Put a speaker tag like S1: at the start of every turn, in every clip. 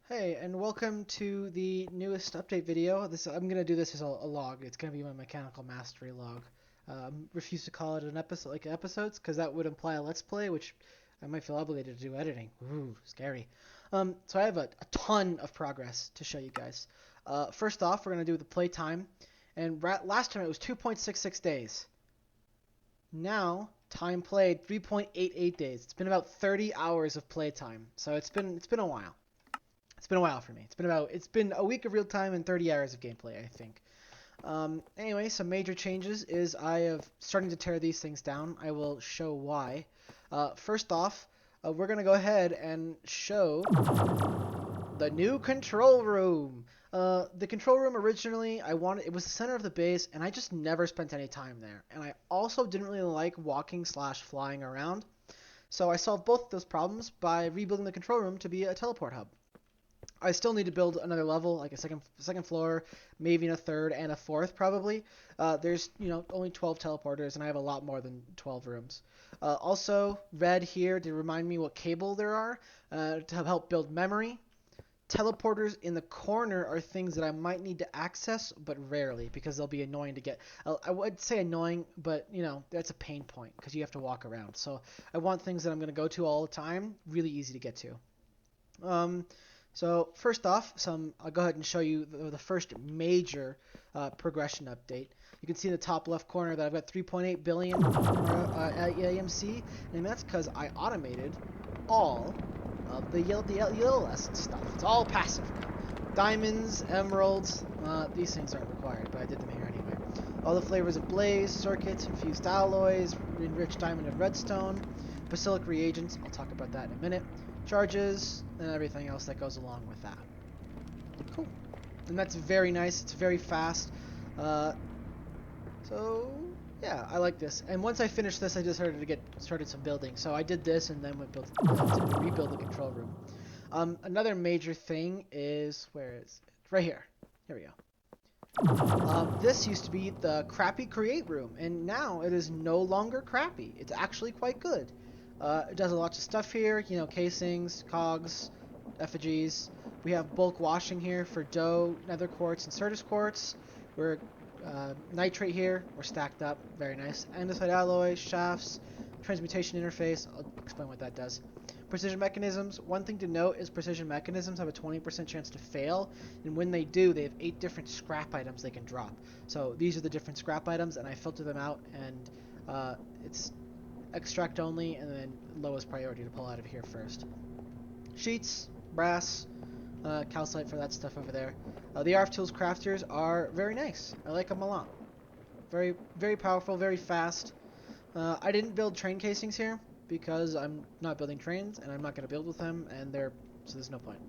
S1: Hey, and welcome to the newest update video. I'm gonna do this as a log. It's gonna be my mechanical mastery log. Refuse to call it an episode like episodes because that would imply a let's play, which I might feel obligated to do editing. Ooh, scary. So I have a ton of progress to show you guys. First off, we're gonna do the play time, and last time it was 2.66 days. Now time played 3.88 days. It's been about 30 hours of play time, so it's been a while. It's been a while for me. It's been a week of real time and 30 hours of gameplay, I think. Anyway, some major changes is I have starting to tear these things down. I will show why. First off, we're gonna go ahead and show the new control room. The control room originally, it was the center of the base, and I just never spent any time there. And I also didn't really like walking slash flying around. So I solved both of those problems by rebuilding the control room to be a teleport hub. I still need to build another level, like a second floor, maybe a third and a fourth probably. There's only 12 teleporters, and I have a lot more than 12 rooms. Also, red here to remind me what cable there are to help build memory. Teleporters in the corner are things that I might need to access, but rarely because they'll be annoying to get. I would say annoying, but that's a pain point because you have to walk around. So I want things that I'm going to go to all the time, really easy to get to. So first off, I'll go ahead and show you the first major progression update. You can see in the top left corner that I've got 3.8 billion AMC, and that's because I automated all of the yellow essence stuff. It's all passive now. Diamonds, emeralds, these things aren't required, but I did them here anyway. All the flavors of blaze, circuits, infused alloys, enriched diamond and redstone, basilic reagents, I'll talk about that in a minute, charges, and everything else that goes along with that. Cool. And that's very nice. It's very fast. So yeah, I like this. And once I finished this, I just started to get started some building. So I did this and then went to rebuild the control room. Another major thing is where is it? Right here. Here we go. This used to be the crappy create room, and now it is no longer crappy. It's actually quite good. It does a lot of stuff here, casings, cogs, effigies. We have bulk washing here for dough, nether quartz, and certus quartz. We're nitrate here. We're stacked up. Very nice. Andesite alloy, shafts, transmutation interface. I'll explain what that does. Precision mechanisms. One thing to note is precision mechanisms have a 20% chance to fail, and when they do, they have 8 different scrap items they can drop. So these are the different scrap items, and I filter them out, and it's extract only, and then lowest priority to pull out of here first. Sheets, brass, calcite for that stuff over there. The ARF Tools crafters are very nice. I like them a lot. Very, very powerful, very fast. I didn't build train casings here because I'm not building trains, and I'm not going to build with them, so there's no point.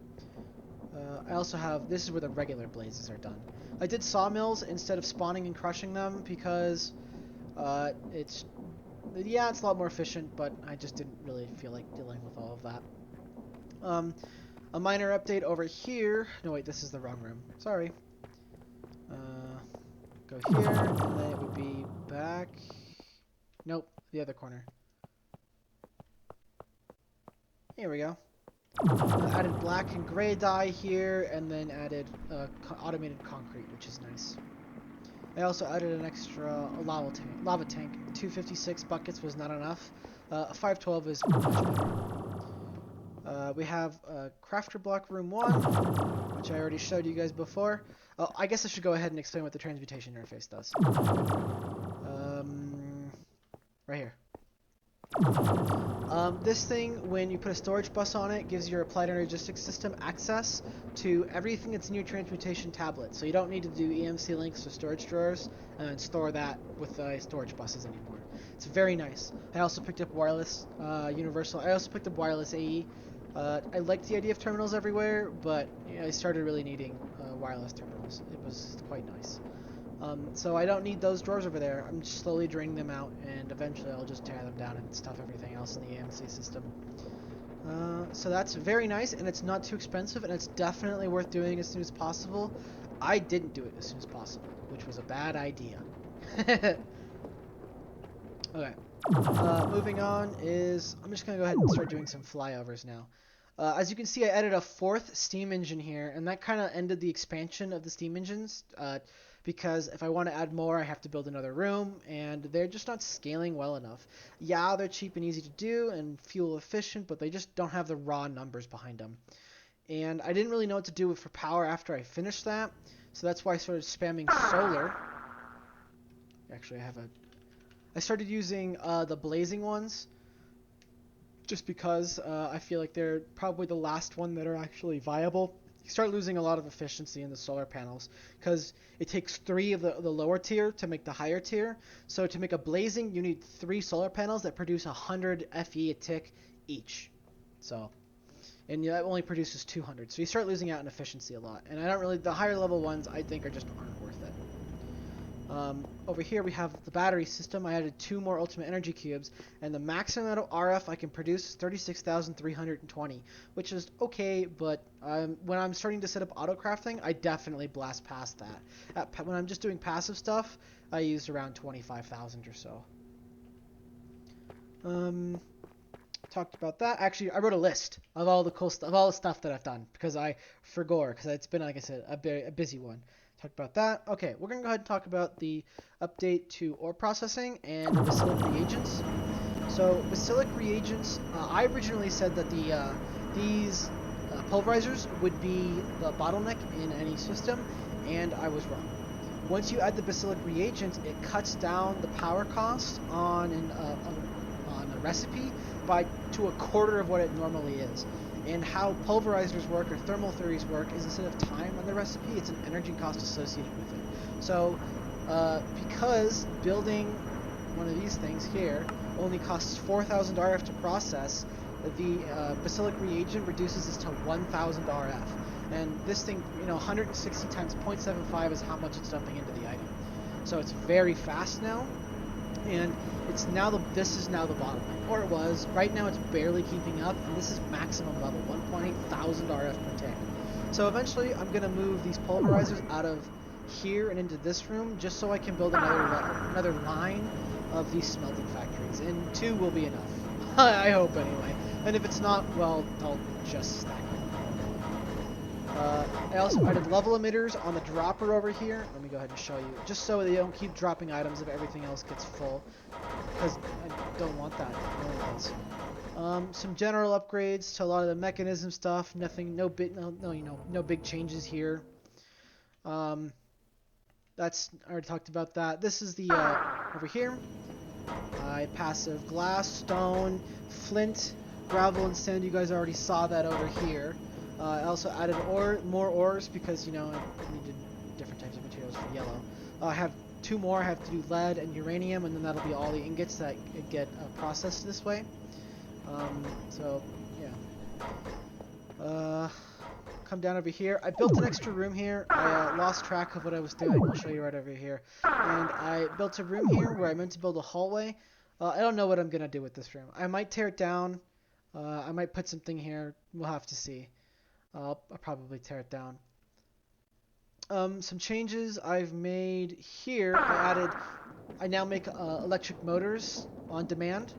S1: I also have, this is where the regular blazes are done. I did sawmills instead of spawning and crushing them because it's a lot more efficient, but I just didn't really feel like dealing with all of that. A minor update over here. No, wait, this is the wrong room. Sorry. Go here, and then it would be back. Nope, the other corner. Here we go. Added black and gray dye here, and then added automated concrete, which is nice. I also added an extra lava tank. 256 buckets was not enough. 512 is much better. We have crafter block room 1, which I already showed you guys before. I guess I should go ahead and explain what the transmutation interface does. Right here. This thing, when you put a storage bus on it, gives your applied energistics system access to everything that's in your transmutation tablet. So you don't need to do EMC links or storage drawers and store that with storage buses anymore. It's very nice. I also picked up wireless universal. I also picked up wireless AE. I liked the idea of terminals everywhere, but I started really needing wireless terminals. It was quite nice. So I don't need those drawers over there. I'm just slowly draining them out, and eventually I'll just tear them down and stuff everything else in the AMC system. So that's very nice, and it's not too expensive, and it's definitely worth doing as soon as possible. I didn't do it as soon as possible, which was a bad idea. Okay. Moving on is, I'm just going to go ahead and start doing some flyovers now. As you can see, I added a fourth steam engine here, and that kind of ended the expansion of the steam engines. Because if I want to add more, I have to build another room, and they're just not scaling well enough. Yeah, they're cheap and easy to do and fuel efficient, but they just don't have the raw numbers behind them. And I didn't really know what to do for power after I finished that, so that's why I started spamming solar. Actually, I started using the blazing ones, just because I feel like they're probably the last one that are actually viable. You start losing a lot of efficiency in the solar panels because it takes 3 of the lower tier to make the higher tier. So to make a blazing, you need 3 solar panels that produce 100 FE a tick each. So, and that only produces 200. So you start losing out in efficiency a lot. And I don't really, the higher level ones I think are just aren't worth it. Over here we have the battery system. I added 2 more ultimate energy cubes, and the maximum amount of RF I can produce is 36,320, which is okay, but when I'm starting to set up auto crafting, I definitely blast past that. When I'm just doing passive stuff, I use around 25,000 or so. Talked about that. Actually, I wrote a list of all the cool stuff, of all the stuff that I've done, because I forgot, because it's been, like I said, a busy one. Talked about that. Okay, we're going to go ahead and talk about the update to ore processing and basilic reagents. So, basilic reagents, I originally said that these pulverizers would be the bottleneck in any system, and I was wrong. Once you add the basilic reagents, it cuts down the power cost on a recipe to a quarter of what it normally is. And how pulverizers work or thermal theories work is instead of time on the recipe, it's an energy cost associated with it. So because building one of these things here only costs 4,000 RF to process, the basilic reagent reduces this to 1,000 RF. And this thing, 160 times 0.75 is how much it's dumping into the item. So it's very fast now. And this is now the bottleneck, or it was. Right now it's barely keeping up, and this is maximum level, 1.8 thousand RF per tick. So eventually I'm going to move these pulverizers out of here and into this room, just so I can build another line of these smelting factories, and 2 will be enough. I hope anyway. And if it's not, well, I'll just stack it. I also added level emitters on the dropper over here. Let me go ahead and show you, just so they don't keep dropping items if everything else gets full, because I don't want that. Some general upgrades to a lot of the mechanism stuff. No big changes here. I already talked about that. This is the over here. Passive glass, stone, flint, gravel, and sand. You guys already saw that over here. I also added more ores because, I needed different types of materials for yellow. I have 2 more. I have to do lead and uranium, and then that'll be all the ingots that get processed this way. So, yeah. Come down over here. I built an extra room here. I lost track of what I was doing. I'll show you right over here. And I built a room here where I meant to build a hallway. I don't know what I'm going to do with this room. I might tear it down. I might put something here. We'll have to see. I'll probably tear it down. Some changes I've made here. I now make electric motors on demand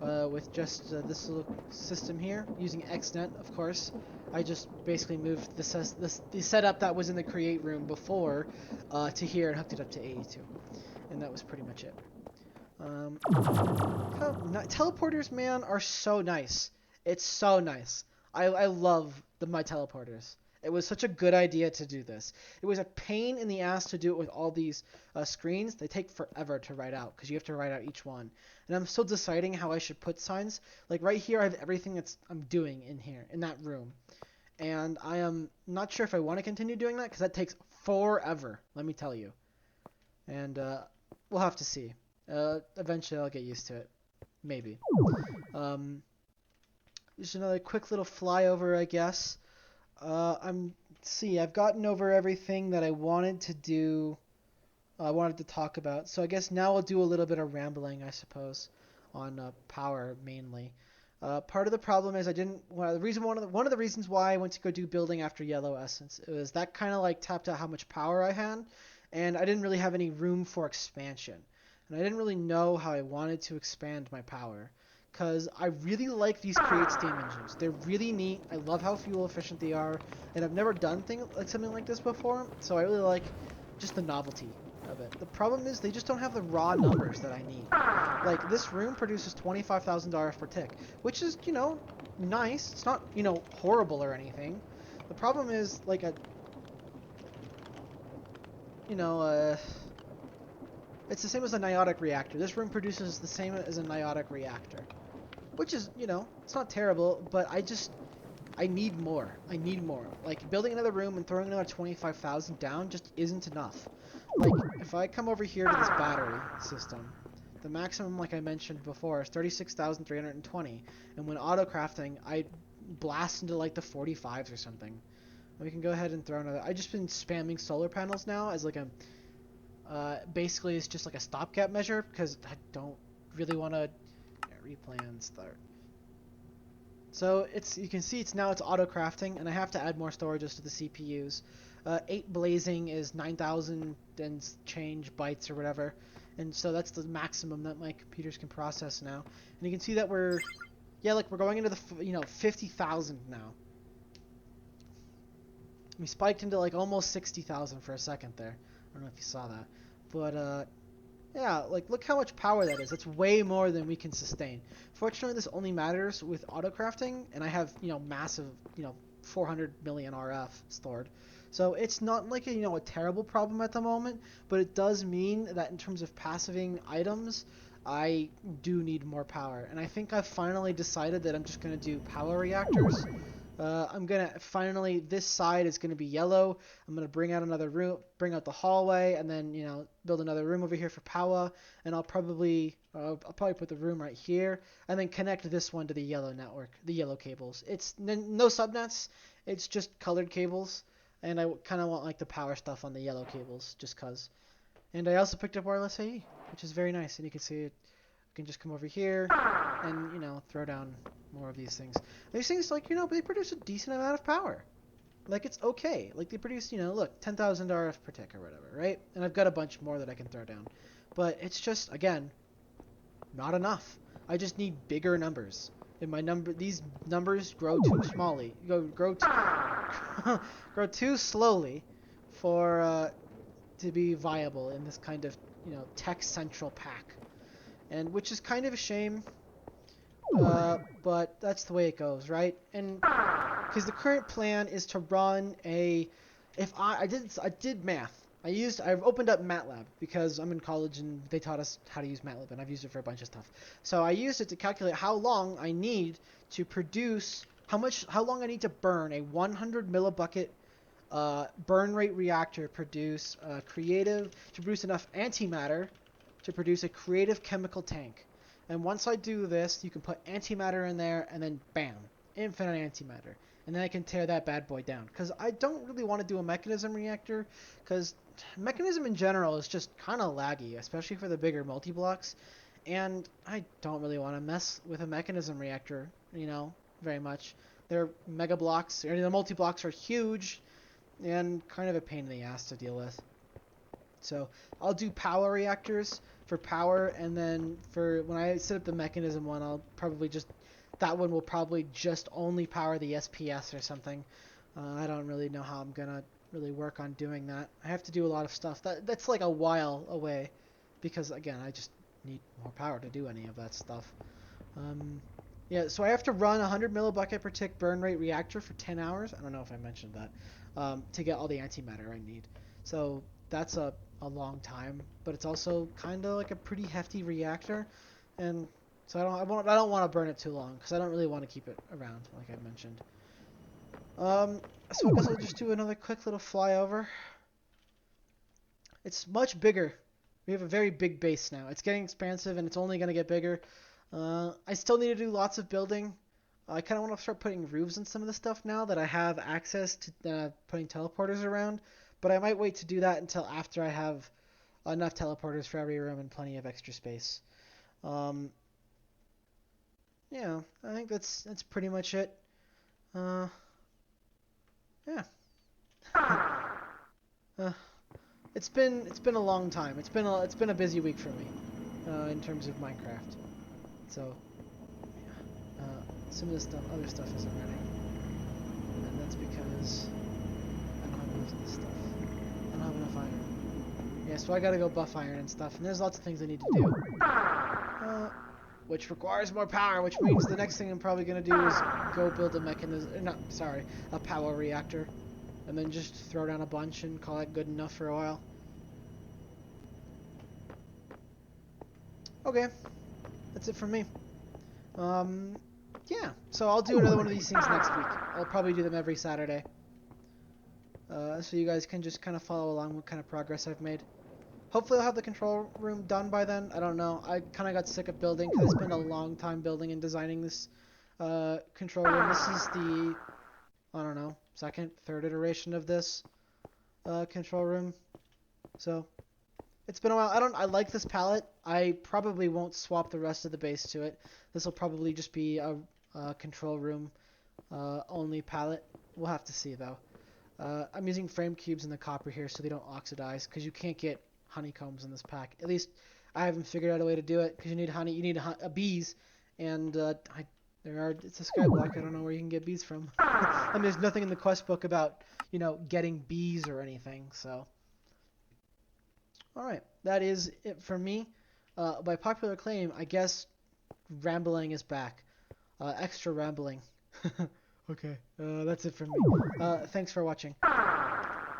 S1: with just this little system here using XNet, of course. I just basically moved the setup that was in the create room before to here and hooked it up to 82, and that was pretty much it. Teleporters, man, are so nice. It's so nice. I love my teleporters. It was such a good idea to do this. It was a pain in the ass to do it with all these screens. They take forever to write out because you have to write out each one. And I'm still deciding how I should put signs. Like right here, I have everything I'm doing in here, in that room. And I am not sure if I want to continue doing that because that takes forever, let me tell you. And we'll have to see. Eventually I'll get used to it. Maybe. Just another quick little flyover, I guess. I've gotten over everything that I wanted to do. I wanted to talk about. So I guess now I'll do a little bit of rambling, I suppose, on power mainly. Part of the problem is one of the reasons why I went to go do building after Yellow Essence was that kind of like tapped out how much power I had, and I didn't really have any room for expansion, and I didn't really know how I wanted to expand my power, because I really like these create steam engines. They're really neat. I love how fuel efficient they are, and I've never done something like this before, so I really like just the novelty of it. The problem is they just don't have the raw numbers that I need. Like, this room produces 25,000 RF per tick, which is, nice. It's not, horrible or anything. The problem is, like, you know, uh, it's the same as a niotic reactor. This room produces the same as a niotic reactor, which is, it's not terrible, but I need more. I need more. Like, building another room and throwing another 25,000 down just isn't enough. Like, if I come over here to this battery system, the maximum, like I mentioned before, is 36,320, and when auto-crafting, I blast into, like, the 45s or something. We can go ahead and throw another... I've just been spamming solar panels now as, like, basically, it's just like a stopgap measure, because I don't really want to... replan, start. So you can see it's auto crafting, and I have to add more storages to the CPUs. 8 blazing is 9,000 and change bytes or whatever, and so that's the maximum that my computers can process now. And you can see that we're going into the 50,000 now. We spiked into like almost 60,000 for a second there. I don't know if you saw that, but yeah, like, look how much power that is. That's way more than we can sustain. Fortunately, this only matters with auto-crafting, and I have, massive, 400 million RF stored. So it's not like a terrible problem at the moment, but it does mean that in terms of passiving items, I do need more power. And I think I've finally decided that I'm just going to do power reactors. I'm gonna finally, this side is gonna be yellow. I'm gonna bring out another room, bring out the hallway, and then build another room over here for power. And I'll probably put the room right here, and then connect this one to the yellow network, the yellow cables. It's no subnets, it's just colored cables, and I kind of want like the power stuff on the yellow cables, just cause. And I also picked up wireless AE, which is very nice, and you can see it. I can just come over here and throw down more of these things. These things, like, they produce a decent amount of power. Like, it's okay. Like, they produce, look, 10,000 RF per tick or whatever, right? And I've got a bunch more that I can throw down. But it's just, again, not enough. I just need bigger numbers. And these numbers grow too smallly. Grow too slowly for to be viable in this kind of, tech central pack. And which is kind of a shame. But that's the way it goes, right? And because the current plan is to run I did math. I've opened up MATLAB because I'm in college and they taught us how to use MATLAB, and I've used it for a bunch of stuff. So I used it to calculate how long I need to produce, how long I need to burn a 100 millibucket burn rate reactor to produce enough antimatter to produce a creative chemical tank. And once I do this, you can put antimatter in there, and then bam, infinite antimatter. And then I can tear that bad boy down. Because I don't really want to do a mechanism reactor, because mechanism in general is just kind of laggy, especially for the bigger multi-blocks. And I don't really want to mess with a mechanism reactor, very much. Their mega blocks, or the multi-blocks are huge, and kind of a pain in the ass to deal with. So I'll do power reactors for power, and then for when I set up the mechanism one, that one will probably just only power the SPS or something. I don't really know how I'm gonna really work on doing that. I have to do a lot of stuff. That's like a while away, because again, I just need more power to do any of that stuff. Yeah, so I have to run 100 millibucket per tick burn rate reactor for 10 hours. I don't know if I mentioned that, to get all the antimatter I need. So that's a long time, but it's also kind of like a pretty hefty reactor, and so I don't want to burn it too long, because I don't really want to keep it around, like I mentioned. So I guess I'll just do another quick little flyover. It's much bigger. We have a very big base now. It's getting expansive, and it's only going to get bigger. I still need to do lots of building. I kind of want to start putting roofs on some of the stuff now that I have access to putting teleporters around. But I might wait to do that until after I have enough teleporters for every room and plenty of extra space. Yeah, I think that's pretty much it. Yeah. It's been a long time. It's been a busy week for me, in terms of Minecraft. So some of this stuff, other stuff isn't ready. And that's because I don't have enough of this stuff. I don't have enough iron. Yeah, so I gotta go buff iron and stuff, and there's lots of things I need to do. Which requires more power, which means the next thing I'm probably gonna do is go build a a power reactor. And then just throw down a bunch and call it good enough for a while. Okay, that's it from me. Yeah, so I'll do another one of these things next week. I'll probably do them every Saturday. So you guys can just kind of follow along what kind of progress I've made. Hopefully I'll have the control room done by then. I don't know. I kind of got sick of building because I spent a long time building and designing this control room. This is the, I don't know, second, third iteration of this control room. So it's been a while. I like this palette. I probably won't swap the rest of the base to it. This will probably just be a control room only palette. We'll have to see though. I'm using frame cubes in the copper here so they don't oxidize because you can't get honeycombs in this pack. At least I haven't figured out a way to do it because you need honey. You need bees, and it's a skyblock. I don't know where you can get bees from. And there's nothing in the quest book about getting bees or anything. So, all right, that is it for me. By popular acclaim, I guess rambling is back. Extra rambling. Okay, that's it from me. Thanks for watching.